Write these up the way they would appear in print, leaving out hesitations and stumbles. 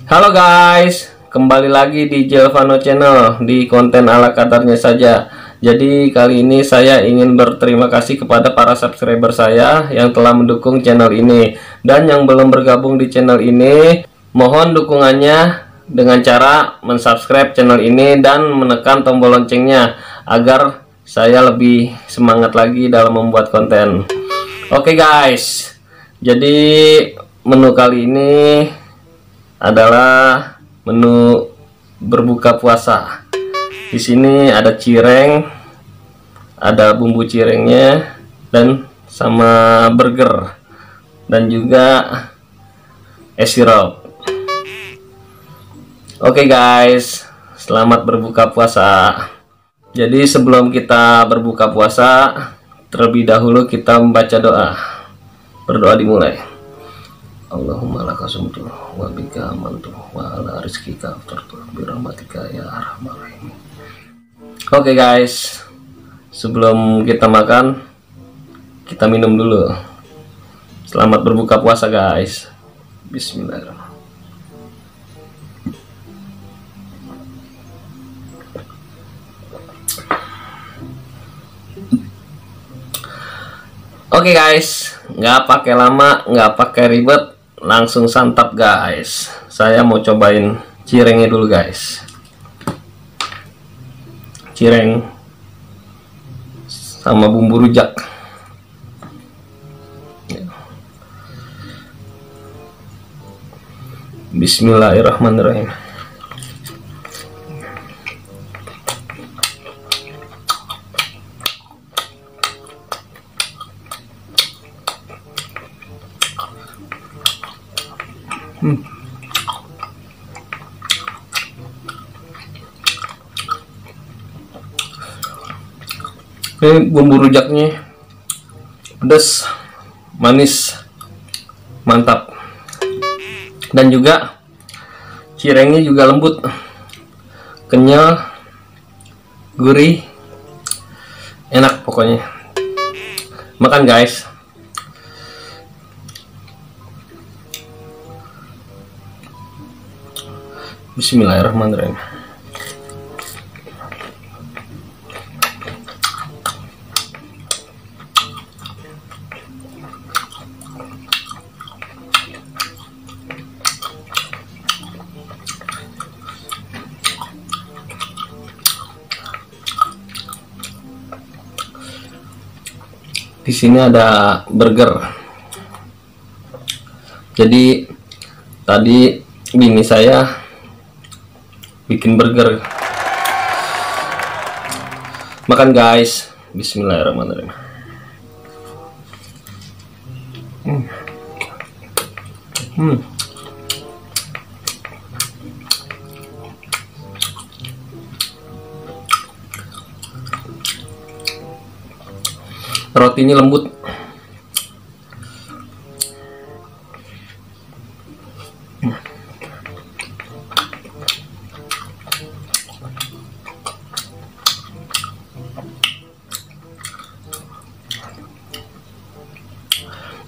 Halo guys, kembali lagi di Jelvano Channel di konten ala kadarnya saja. Jadi kali ini saya ingin berterima kasih kepada para subscriber saya yang telah mendukung channel ini. Dan yang belum bergabung di channel ini, mohon dukungannya dengan cara mensubscribe channel ini dan menekan tombol loncengnya agar saya lebih semangat lagi dalam membuat konten. Oke guys, jadi menu kali ini adalah menu berbuka puasa. Di sini ada cireng, ada bumbu cirengnya, dan sama burger, dan juga es sirup. Oke guys, selamat berbuka puasa. Jadi sebelum kita berbuka puasa, terlebih dahulu kita membaca doa. Berdoa dimulai. Allahumma laka sumtu wa bika amantu wa ala rizkika aftartu bi rahmatika ya arhamar rahimin. Oke guys, sebelum kita makan, kita minum dulu. Selamat berbuka puasa guys. Bismillahirrahmanirrahim. Oke guys, nggak pakai lama, nggak pakai ribet, langsung santap guys. Saya mau cobain cirengnya dulu guys. Cireng sama bumbu rujak. Bismillahirrahmanirrahim. Ini bumbu rujaknya pedas, manis, mantap, dan juga cirengnya juga lembut, kenyal, gurih, enak pokoknya. Makan guys. Bismillahirrahmanirrahim. Di sini ada burger. Jadi tadi bini saya bikin burger. Makan guys. Bismillahirrahmanirrahim. Rotinya lembut.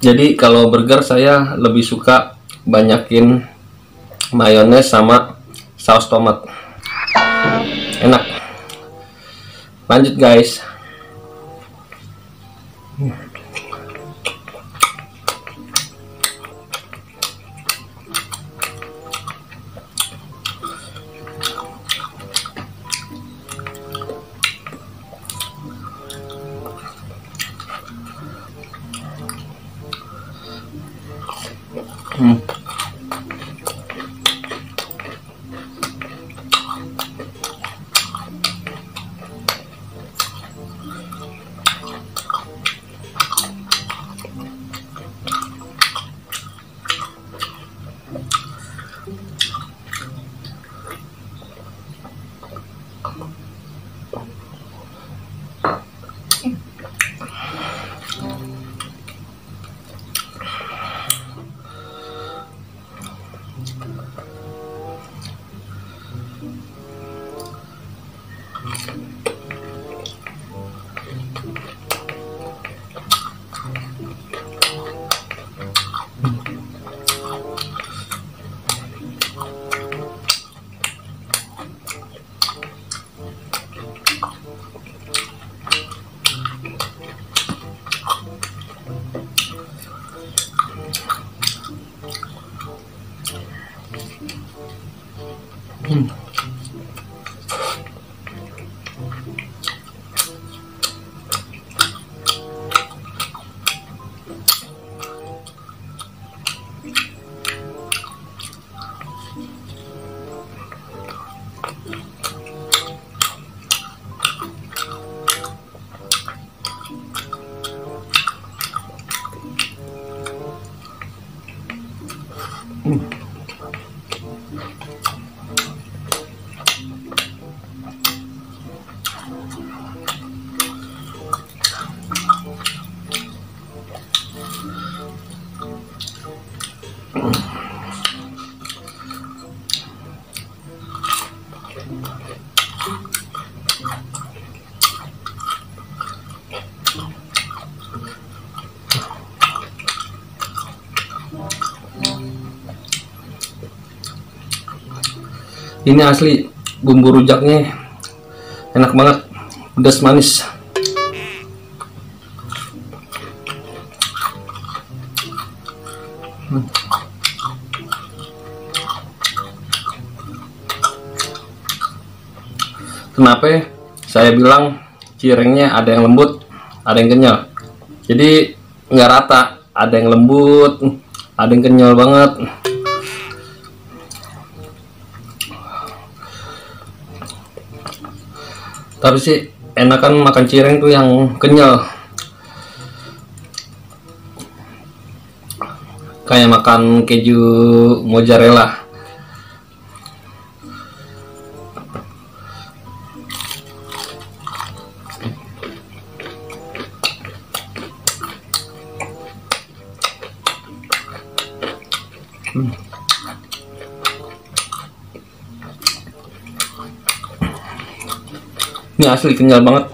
Jadi kalau burger saya lebih suka banyakin mayones sama saus tomat. Enak. Lanjut guys. Ini asli bumbu rujaknya enak banget, pedas manis. Kenapa saya bilang cirengnya ada yang lembut, ada yang kenyal. Jadi nggak rata, ada yang lembut, ada yang kenyal banget. Tapi sih enakan makan cireng tuh yang kenyal, kayak makan keju mozzarella. Ini asli kenyal banget.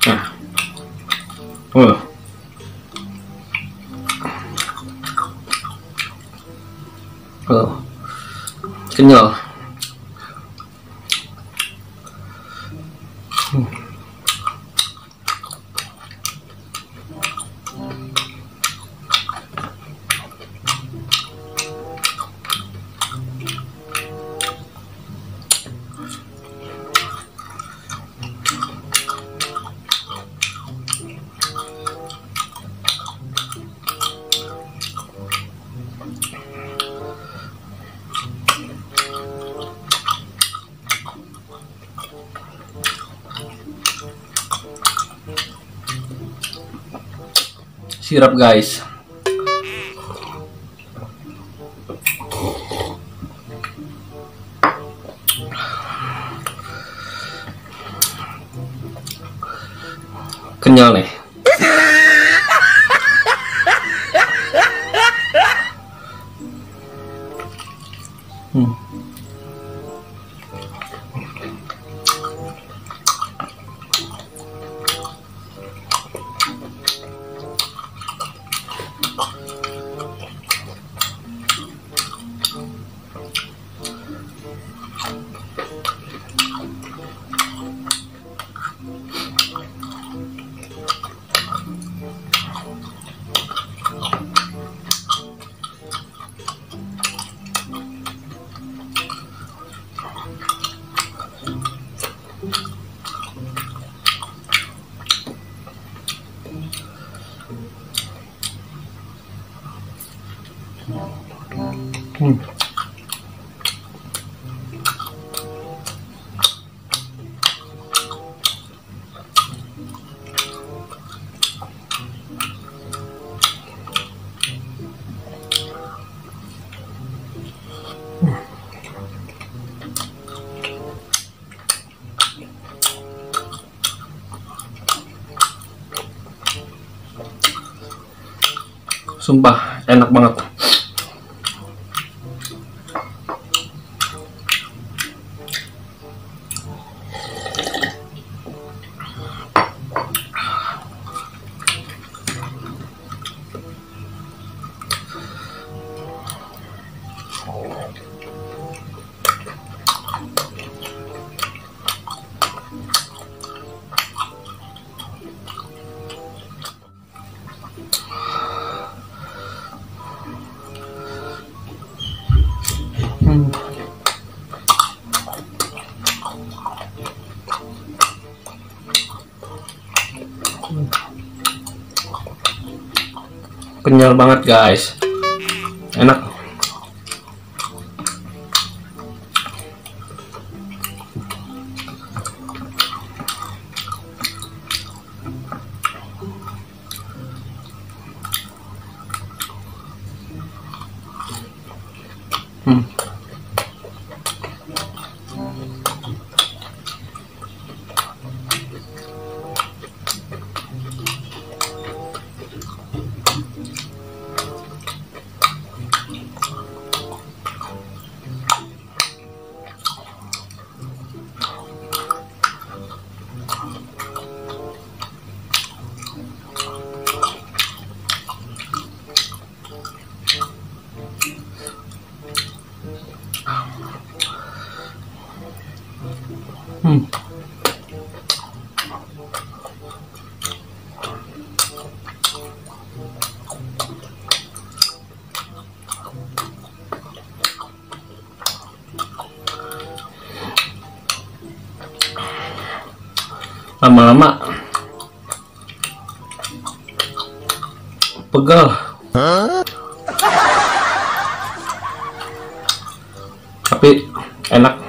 Nah. Kenyal. Sirap guys. Kenyal nih. Sumpah enak banget. Kenyal banget guys, enak. Lama-lama pegal, tapi enak.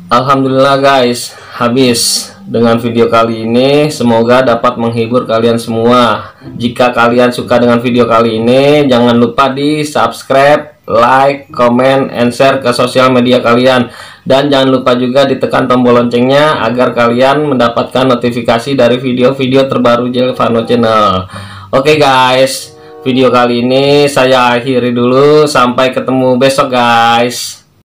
Alhamdulillah guys, habis dengan video kali ini. Semoga dapat menghibur kalian semua. Jika kalian suka dengan video kali ini, jangan lupa di subscribe, like, comment, and share ke sosial media kalian. Dan jangan lupa juga ditekan tombol loncengnya agar kalian mendapatkan notifikasi dari video-video terbaru Jelvano Channel. Oke guys, video kali ini saya akhiri dulu. Sampai ketemu besok guys.